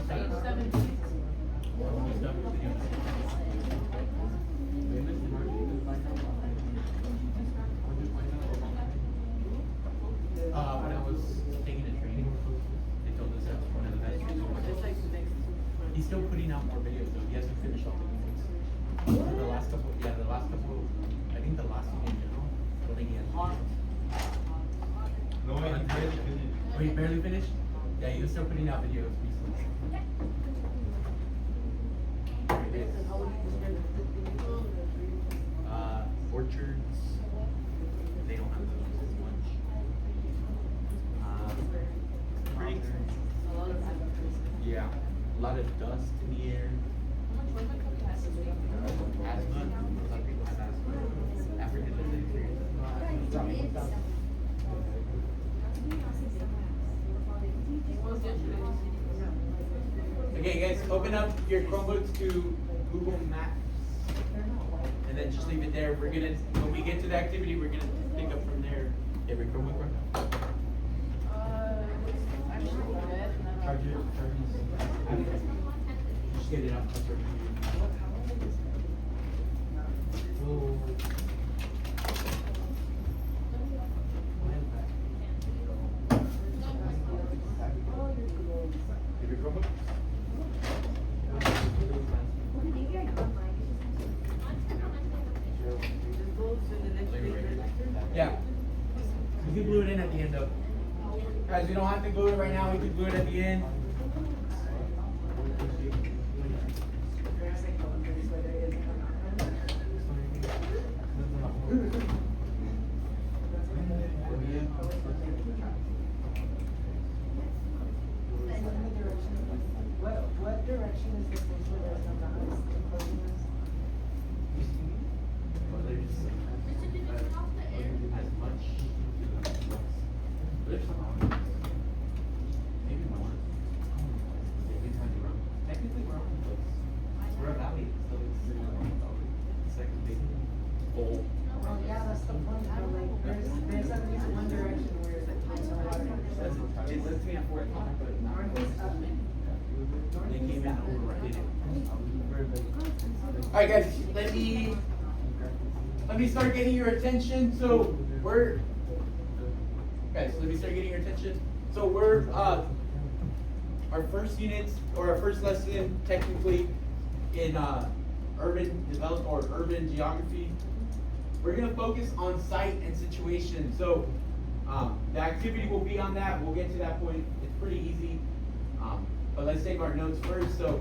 Page 17. When I was taking a training, they told us that one of the best reasons. It's like the next. He's still putting out more videos though. He hasn't finished all the videos. For the last couple, I think the last one in general, I don't think he has. No, he barely finished. Oh, he barely finished? Yeah, he was still putting out videos recently. Here it is. Orchards, they don't have those as much. Pretty, yeah, a lot of dust in the air. Asthma, a lot of people have asthma. African living Okay, guys, open up your Chromebooks to Google Maps, and then just leave it there. We're gonna, when we get to the activity, we're gonna pick up from there. Every Chromebook run. Charge it. Just get it up. Oh. Every Chromebook. Yeah. We can glue it in at the end though. Guys, we don't have to glue it right now, we can glue it at the end. What direction is this place where there's no bounds enclosing us? Well, there's as much. There's maybe more. Technically, we're a valley, so it's like a big bowl. Well, yeah, that's the point, though, like, there's at least one direction where it's water. It lets me at 4 o'clock, but not. North is up. They came in and overrided it. Alright guys, let me start getting your attention. So let me start getting your attention. So we're our first units or our first lesson technically in urban development or urban geography. We're gonna focus on site and situation. So the activity will be on that. We'll get to that point. It's pretty easy. But let's take our notes first. So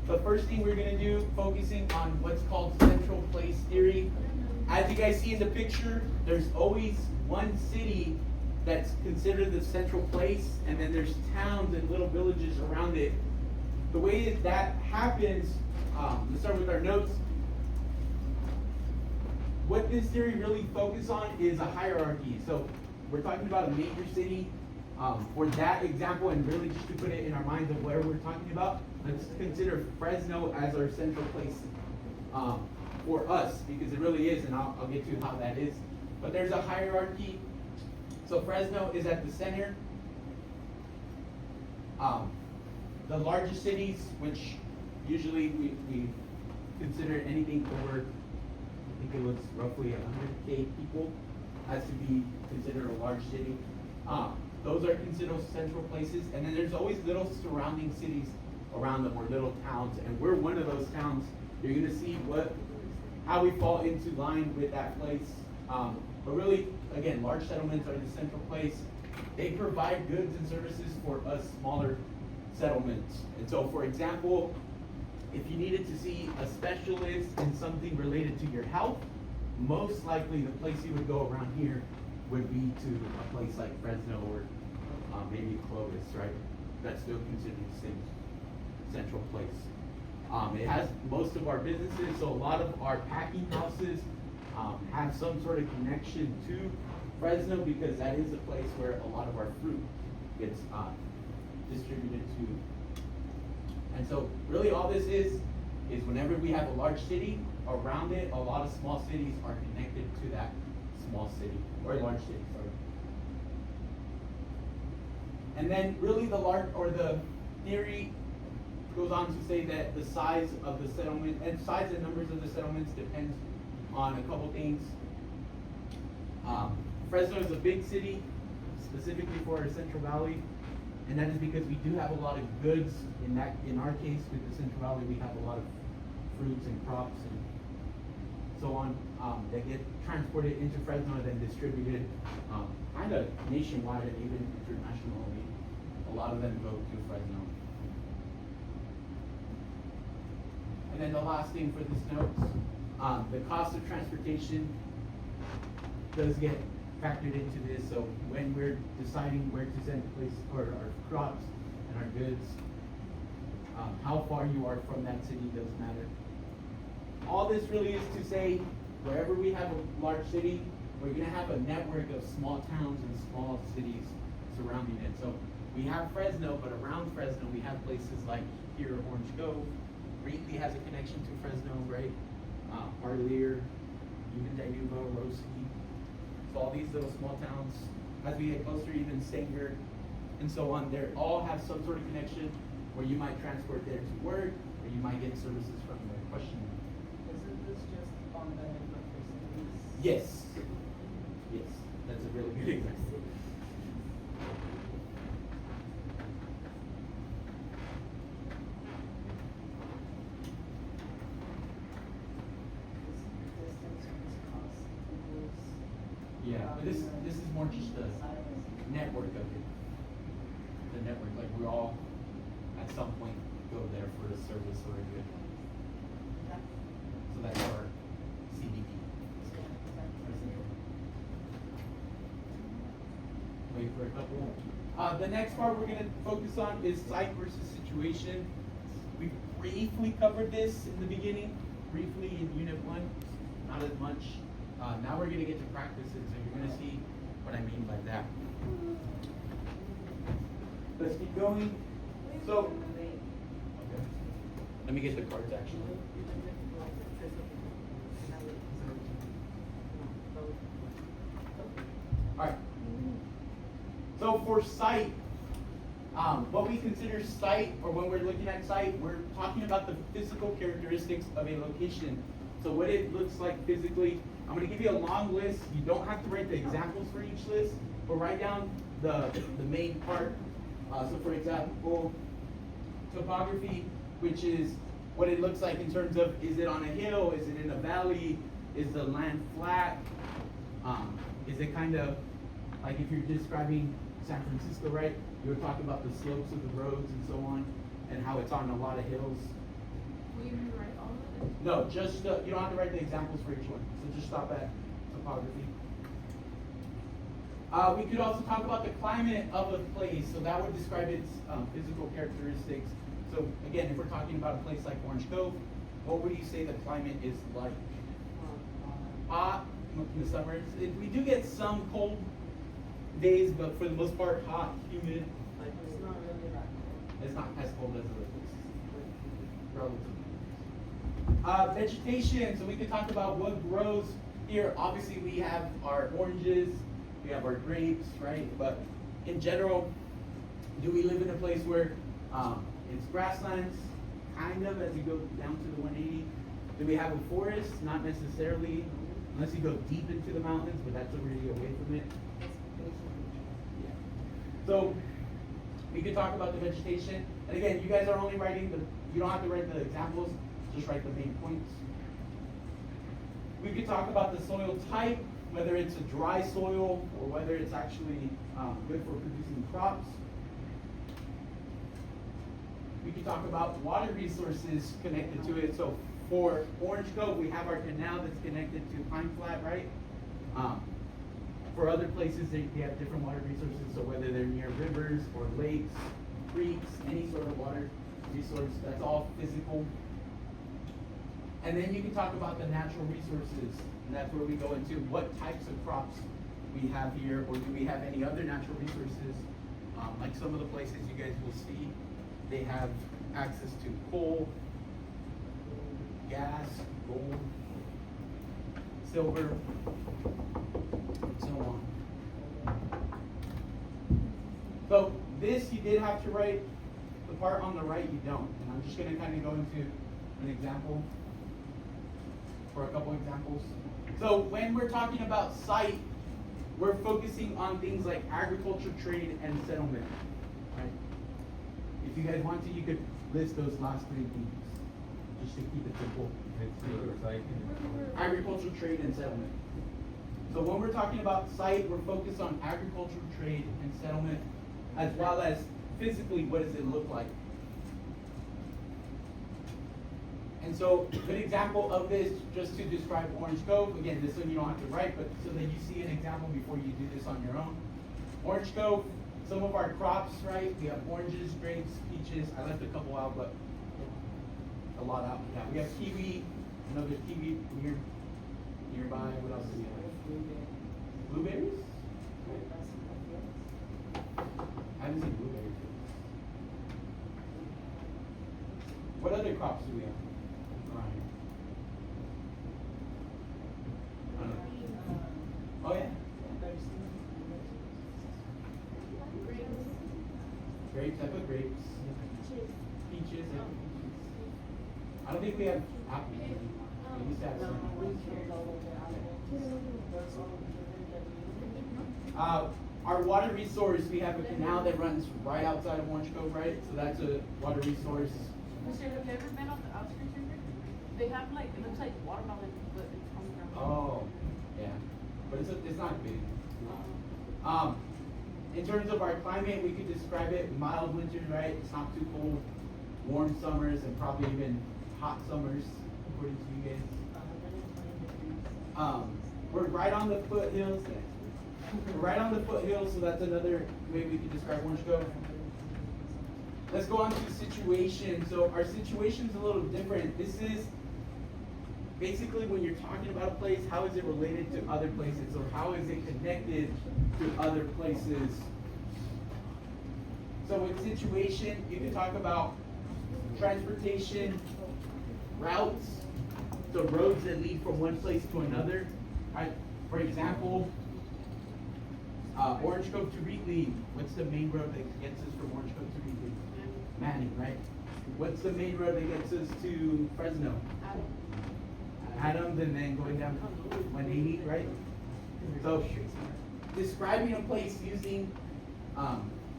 the first thing we're gonna do, focusing on what's called central place theory. As you guys see in the picture, there's always one city that's considered the central place, and then there's towns and little villages around it. The way that happens, let's start with our notes. What this theory really focuses on is a hierarchy. So we're talking about a major city. For that example, and really just to put it in our minds of where we're talking about, let's consider Fresno as our central place for us, because it really is, and I'll get to how that is. But there's a hierarchy. So Fresno is at the center. The largest cities, which usually we consider anything over, I think it was roughly 100K people, has to be considered a large city. Those are considered central places, and then there's always little surrounding cities around them, or little towns, and we're one of those towns. You're gonna see how we fall into line with that place. But really, again, large settlements are the central place. They provide goods and services for us smaller settlements. And so, for example, if you needed to see a specialist in something related to your health, most likely the place you would go around here would be to a place like Fresno or maybe Clovis, right? That's still considered the same central place. It has most of our businesses, so a lot of our packing houses have some sort of connection to Fresno, because that is the place where a lot of our fruit gets distributed to. And so really all this is whenever we have a large city, around it, a lot of small cities are connected to that small city, or large city, sorry. And then really the theory goes on to say that the size of the settlement, and size and numbers of the settlements depends on a couple things. Fresno is a big city, specifically for our Central Valley, and that is because we do have a lot of goods. In our case, with the Central Valley, we have a lot of fruits and crops and so on that get transported into Fresno and then distributed kind of nationwide and even internationally. A lot of them go to Fresno. And then the last thing for this note, the cost of transportation does get factored into this. So when we're deciding where to send place or our crops and our goods, how far you are from that city does matter. All this really is to say, wherever we have a large city, we're gonna have a network of small towns and small cities surrounding it. So we have Fresno, but around Fresno, we have places like here, Orange Grove. Wheatley has a connection to Fresno, right? Arlear, even Dinuba, Roski. So all these little small towns, as we get closer, even Sanger, and so on, they all have some sort of connection where you might transport there to work, or you might get services from the question. Isn't this just on the network for cities? Yes. Yes, that's a really good example. Yeah, but this is more just the network of it. The network, like we all at some point go there for a service or a good. So that's our CDP. Wait for a couple. The next part we're going to focus on is site versus situation. We briefly covered this in the beginning, briefly in Unit 1, not as much. Now we're going to get to practice it, so you're going to see what I mean by that. Let's keep going. So, okay. Let me get the cards actually. Alright. So for site, what we consider site, or when we're looking at site, we're talking about the physical characteristics of a location. So what it looks like physically. I'm going to give you a long list. You don't have to write the examples for each list, but write down the main part. So for example, topography, which is what it looks like in terms of, is it on a hill, is it in a valley, is the land flat, is it kind of, like if you're describing San Francisco, right, you were talking about the slopes of the roads and so on, and how it's on a lot of hills. Will you rewrite all of it? No, just, you don't have to write the examples for each one, so just stop at topography. We could also talk about the climate of a place, so that would describe its physical characteristics. So again, if we're talking about a place like Orange Grove, what would you say the climate is like? Hot in the summer. We do get some cold days, but for the most part, hot, humid. Like, it's not really that cold. It's not as cold as other places. Relatively. Vegetation, so we could talk about what grows here. Obviously, we have our oranges, we have our grapes, right? But in general, do we live in a place where it's grasslands, kind of, as you go down to the 180? Do we have a forest? Not necessarily, unless you go deep into the mountains, but that's already away from it. Yeah. So we could talk about the vegetation. And again, you guys are only writing you don't have to write the examples, just write the main points. We could talk about the soil type, whether it's a dry soil or whether it's actually good for producing crops. We could talk about water resources connected to it. So for Orange Grove, we have our canal that's connected to Pine Flat, right? For other places, they have different water resources. So whether they're near rivers or lakes, creeks, any sort of water resource, that's all physical. And then you can talk about the natural resources, and that's where we go into what types of crops we have here, or do we have any other natural resources? Like some of the places you guys will see, they have access to coal, gas, gold, silver, and so on. So this you did have to write The part on the right, you don't. And I'm just gonna kind of go into an example, for a couple examples. So when we're talking about site, we're focusing on things like agriculture, trade, and settlement, right? If you guys want to, you could list those last three things, just to keep it simple. Agriculture, trade, and settlement. So when we're talking about site, we're focused on agriculture, trade, and settlement, as well as physically, what does it look like? And so, a good example of this, just to describe Orange Cove, again, this one you don't have to write, but so that you see an example before you do this on your own. Orange Cove, some of our crops, right? We have oranges, grapes, peaches. I left a couple out, but a lot out. Yeah, we have kiwi. I know there's kiwi nearby. What else do we have? Blueberries? I haven't seen blueberries. What other crops do we have around here? I don't know. Oh yeah. Grapes, I put grapes. Peaches, I put peaches. I don't think we have apples anymore. We used to have some. Our water resource, we have a canal that runs right outside of Orange Cove, right? So that's a water resource. Mister, have you ever been on the outskirts of here? They have like, it looks like watermelon, but it's on the ground. Oh, yeah, but it's not big. In terms of our climate, we could describe it mild winters, right? It's not too cold. Warm summers and probably even hot summers, according to you guys. We're right on the foothills. We're right on the foothills, so that's another way we could describe Orange Cove. Let's go on to situation. So our situation's a little different. This is basically when you're talking about a place, how is it related to other places, or how is it connected to other places? So with situation, you can talk about transportation, routes, so roads that lead from one place to another, right? For example, Orange Cove to Wheatley. What's the main road that gets us from Orange Cove to Wheatley? Manning, right? What's the main road that gets us to Fresno? Adams, and then going down 180, right? So, describing a place using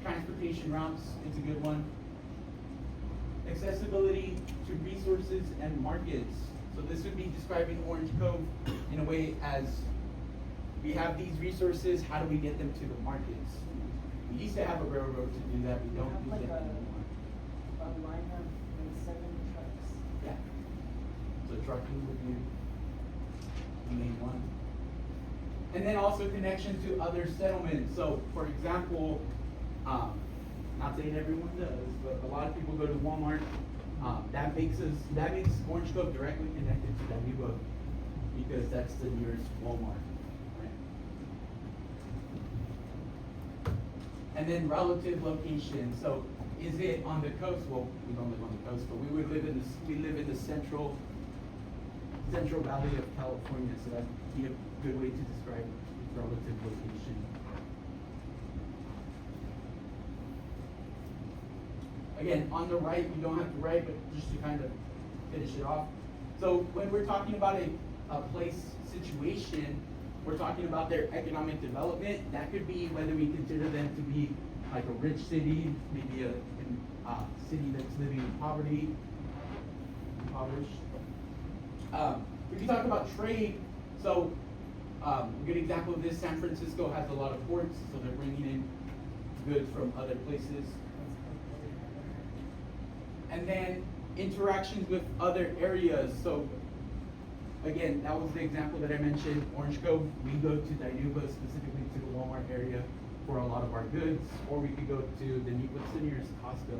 transportation routes is a good one. Accessibility to resources and markets. So this would be describing Orange Cove in a way as we have these resources, how do we get them to the markets? We used to have a railroad to do that, we don't use it anymore. A lineup with 7 trucks. Yeah. So trucking would be the main one. And then also connection to other settlements. So for example, not saying everyone does, but a lot of people go to Walmart. That makes Orange Cove directly connected to Danuba because that's the nearest Walmart. Right? And then relative location. So is it on the coast? Well, we don't live on the coast, but we live in the central valley of California, so that'd be a good way to describe relative location. Again, on the right, you don't have to write, but just to kind of finish it off. So when we're talking about a place situation, we're talking about their economic development. That could be whether we consider them to be like a rich city, maybe a city that's living in poverty, impoverished. We can talk about trade. So a good example of this, San Francisco has a lot of ports, so they're bringing in goods from other places. And then interactions with other areas. So again, that was the example that I mentioned, Orange Cove. We go to Dinuba, specifically to the Walmart area for a lot of our goods, or we could go to what's the nearest Costco?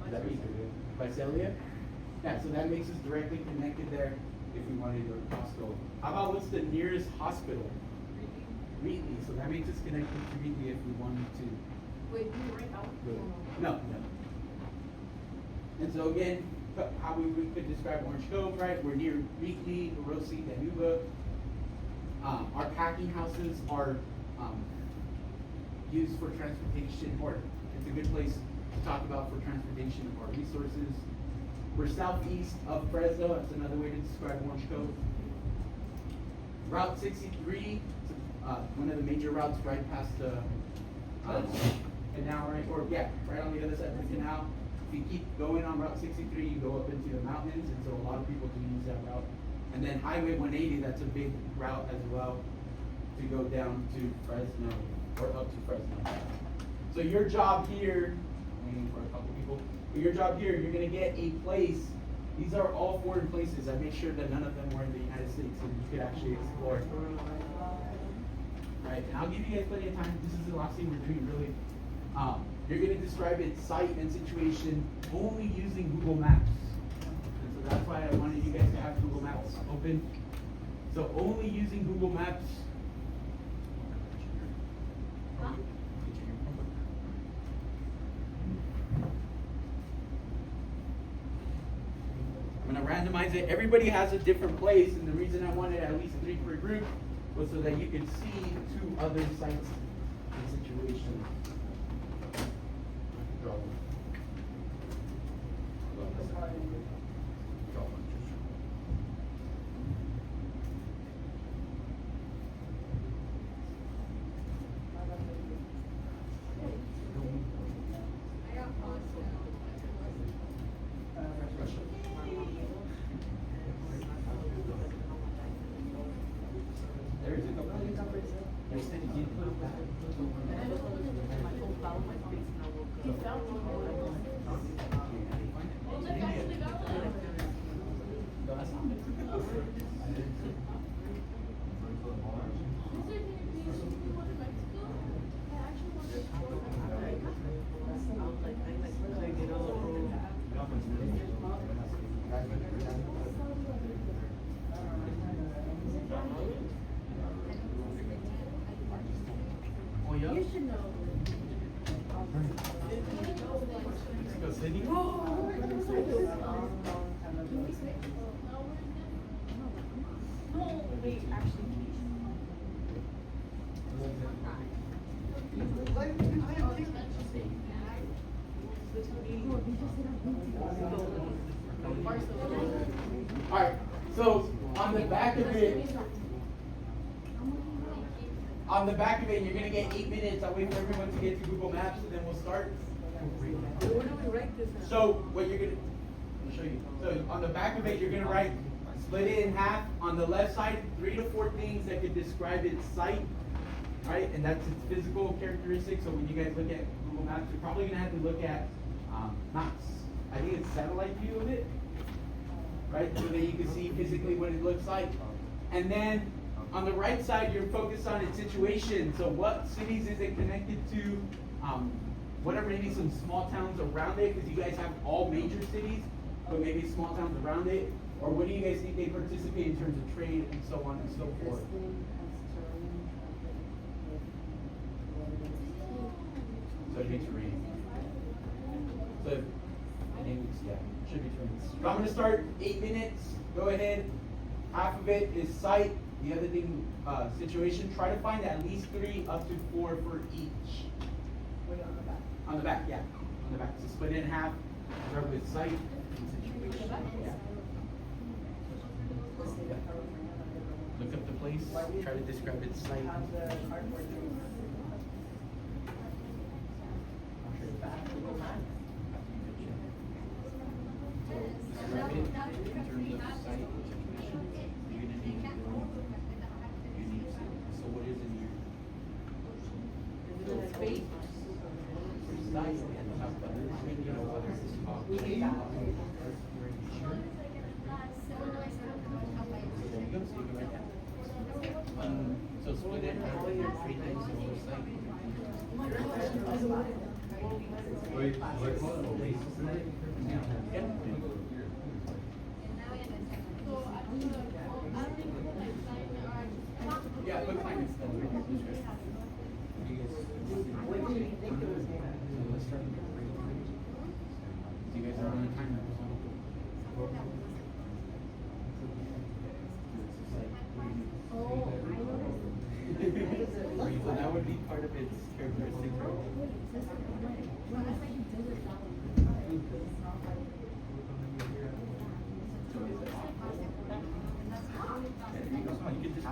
Is that Visalia? Yeah, so that makes us directly connected there if we wanted to go to Costco. How about what's the nearest hospital? Wheatley. So that makes us connected to Wheatley if we wanted to. Wait, do you write out? No. And so again, how we could describe Orange Cove, right? We're near Wheatley, Orosi, Danuba. Our packing houses are used for transportation, or it's a good place to talk about for transportation of our resources. We're southeast of Fresno, that's another way to describe Orange Cove. Route 63, one of the major routes right past the canal, right? Or yeah, right on the other side of the canal. If you keep going on Route 63, you go up into the mountains, and so a lot of people can use that route. And then Highway 180, that's a big route as well to go down to Fresno or up to Fresno. So your job here, waiting for a couple people, but your job here, you're gonna get a place. These are all foreign places. I make sure that none of them were in the United States, and you could actually explore. Right, and I'll give you guys plenty of time. This is the last thing we're doing, really. You're gonna describe its site and situation only using Google Maps. And so that's why I wanted you guys to have Google Maps open. So only using Google Maps. I'm gonna randomize it. Everybody has a different place, and the reason I wanted at least 3 per group was so that you could see 2 other sites and situations. There's a couple. There's the He found one. Well, Nick actually got one. No, that's not it. Oh, yeah? You should know. Mexico City? No, wait, actually. Alright, so on the back of it, you're gonna get 8 minutes. I'll wait for everyone to get to Google Maps and then we'll start. Where do we write this at? So what you're gonna, I'll show you. So on the back of it, you're gonna write, split it in half. On the left side, 3 to 4 things that could describe its site, right? And that's its physical characteristics. So when you guys look at Google Maps, you're probably gonna have to look at maps. I think it's satellite view of it, right? So that you can see physically what it looks like. And then on the right side, you're focused on its situation. So what cities is it connected to? Whatever, maybe some small towns around it, because you guys have all major cities, but maybe small towns around it. Or what do you guys think they participate in terms of trade and so on and so forth? So it makes rain. So, I think it's, yeah, should be 2 minutes. So I'm gonna start 8 minutes. Go ahead. Half of it is site. The other thing, situation. Try to find at least 3 up to 4 for each. Wait, on the back. On the back, yeah. On the back. So split it in half. Start with site and situation. Yeah. Look up the place. Try to describe its site. Describe it in terms of site and situation. You're gonna need to know. You need to. So what is in here? Is it space? Site and how about it? You know, whether it's about. So there you go. So you can write that. So split it in half. 3 things over site. Yeah. Yeah, look like it's done. When did you think it was made? So let's start with you guys are on a timer. So that would be part of its characteristics are. You could just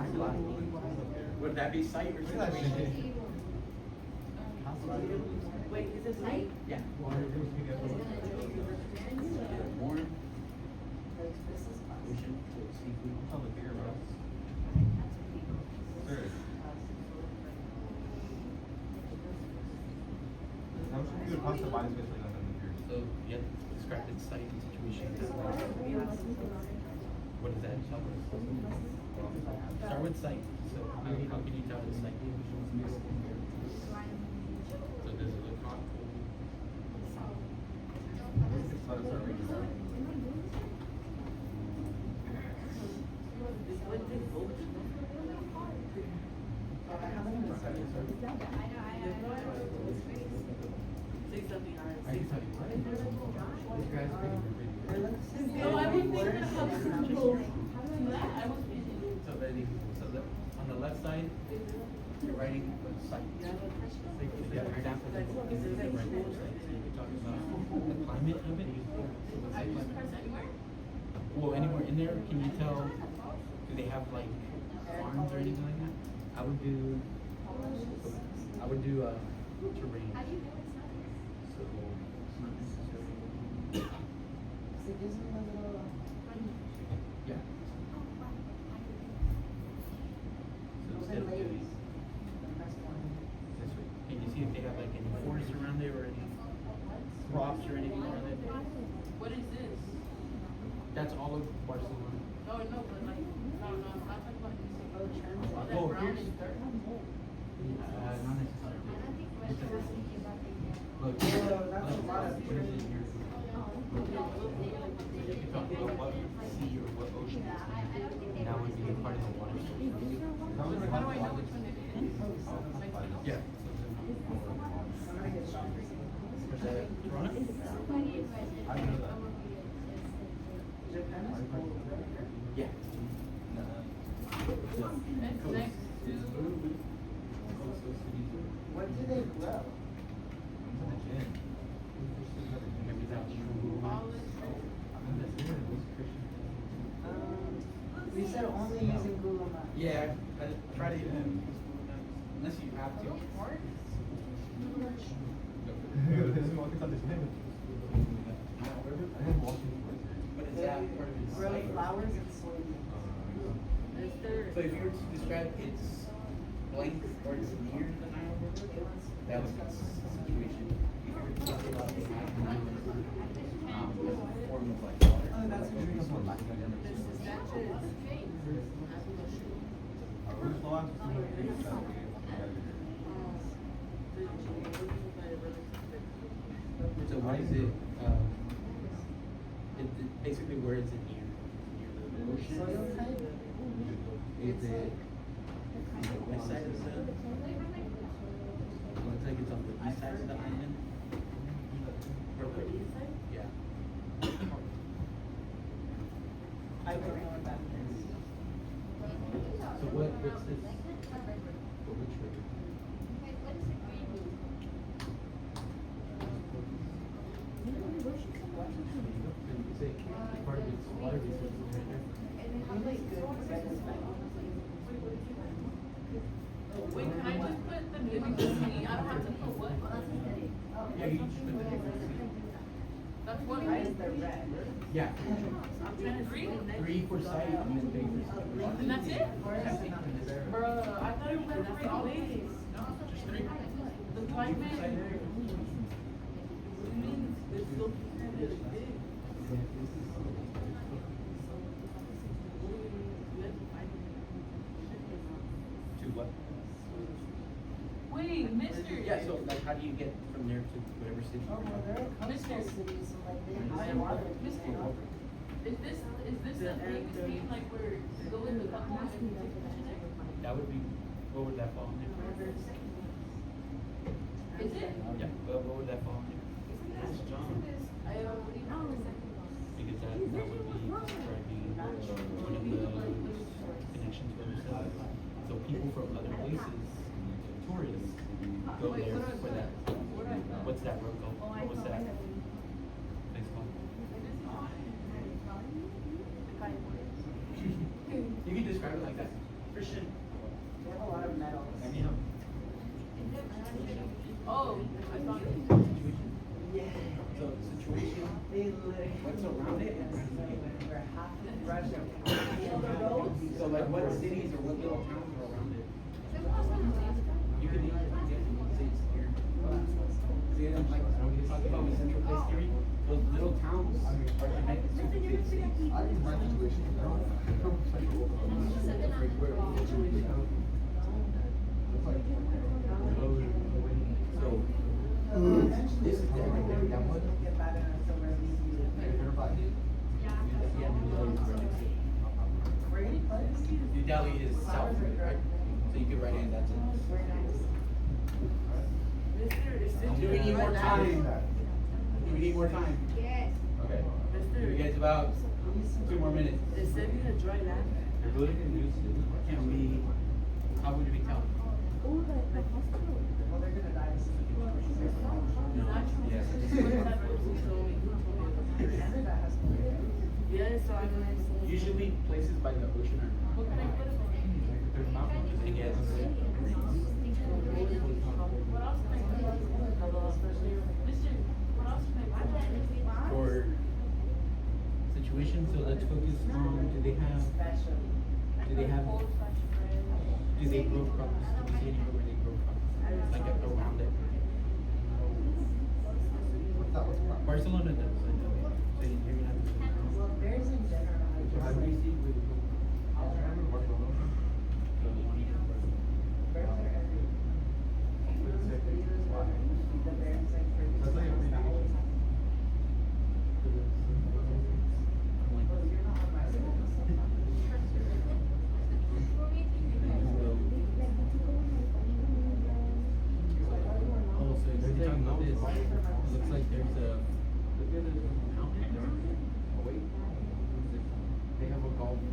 would that be sight or situation? Wait, is it light? Yeah. Warm. Ocean, seafood. So, yeah, describe its site and situation. What is that? Start with sight. So, how can you tell it's sight? So, does it look hot, cold? Say something, I can tell you what. This guy's pretty. No, I was thinking about that. I was thinking. So ready, on the left side, you're writing sight. Yeah, for example, this is the right side. So you're talking about the climate of it. So what's I the just climate? press anywhere. Well, anywhere in there, can you tell, do they have like farms or anything like that? I would do terrain. So, it's not necessarily. So it gives me a little, Yeah. So instead of doing the first one. this way, can you see if they have like any forests around there or any crops or anything around it? What is this? That's all of Barcelona. No, no, but like, no, I'm not talking about this. All that Oh, brown here's- is dirt. Not necessarily. Look, that's a lot of what is it here? If you talk about what sea or what ocean it's in, that would be a part of the water source. How do I know which one it is? Yeah. I'm gonna get shocked. Is that Toronto? Japan is cold, right? Yeah. Next, next to, What do they grow? Maybe that's olive. You said only using Google Maps. Yeah, but try to, unless you have to. But is that part of its Grow site? flowers and soybeans. Is there? So if you were to describe its length or its near the Nile River, that was its situation. If you were to talk about the Nile River, as a form of like water. Oh, that's interesting. This is that So what is it, basically where is it near? Near the ocean? Soil type? Is it on the west side of the island? Looks like it's on the east side of the island. Or the east side? Yeah. I don't know what that is. So what's this? For which river? Is it part of its water resources right there? Really good credit. Wait, can I just put the different sea? I don't have to put what? Yeah, you just put the difference. That's what Why I is the red? Yeah. I'm trying to read. 3 for sight and then big for sight. And that's it? Yeah. Bruh, I thought it was gonna be all these. No, just 3. The climate. It means it's still really big. To what? Wait, mister. Yeah, so like how do you get from there to whatever city? Oh, well, there are coastal cities, so like they have water. Mister. Is this the big thing, like where you go in the couple and you take a picture there? That would be, what would that fall under? Is it? Yeah, what would that fall under? Ask John. I already know. Because that would be describing one of the connections with other cities. So people from other places, tourists, go there for that. What's that road called? What's that place called? You can describe it like that. Christian. They have a lot of metals. I mean, Oh, I found it. Yeah. so situation, They literally. what's around it, and They're half of Russia. so like what cities or what little towns are around it? You can even say it's here. See, like when we talk about with Central Place theory, those little towns are connected to the big cities. I think my situation is now. So Eventually, this is we'll there. That one. get back on somewhere we can. Where you place? New Delhi is south, right? So you could write in that's it. Very nice. Do we need more time? Do we need more time? Yes. Okay. Give you guys about 2 more minutes. They said in a dry land. Can we, how would we tell? Well, they're gonna die soon. Yes. That has to be. Yeah, so I'm gonna say. Usually places by the ocean are. What can I put it There's mountains, I guess. What else can I put? Mister, what else can I put? For situations, so let's focus on, do they have, Especially. do they grow crops? Do we see anywhere where they grow crops? Like around it? Barcelona does, I know. So you hear me? Well, bears in general. So how do we see with? Bears are everywhere. The bears like for Well, you're not on my Oh, so you're talking about this, it looks like there's a mountain there. Oh, wait. They have a golf. It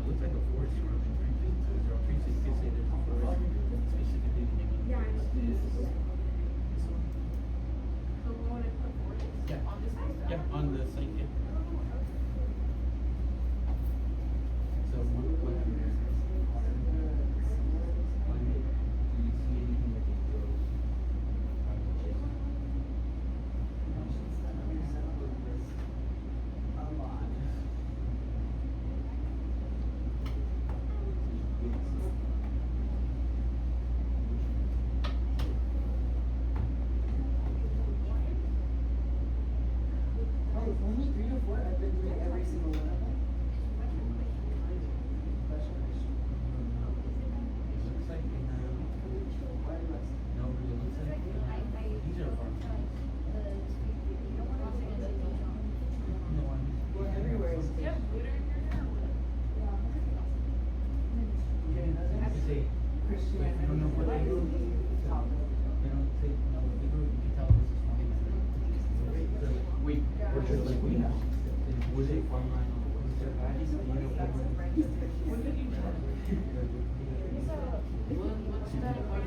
looks like a forest surrounding trees, so there are trees, so you could say there's a forest, specifically the name of the forest is. So we wanna put forest Yeah. on this side? Yeah, on the site, yeah. So what happened there? Do you see anything that they grow? A lot. Oh, only 3 to 4. I've been doing every single one of them. Looks like they have, Why do I- no, but it looks like, these are farm trees. No, Well, everywhere is. Yeah, put it in your hair. I could say, Christian. wait, I don't know what they do. They don't say, no, what they do, you can tell this is farmland. Wait, orchard like we have. Was it farmland? Was there valleys? Do you know farmland? What did you try? What's that about?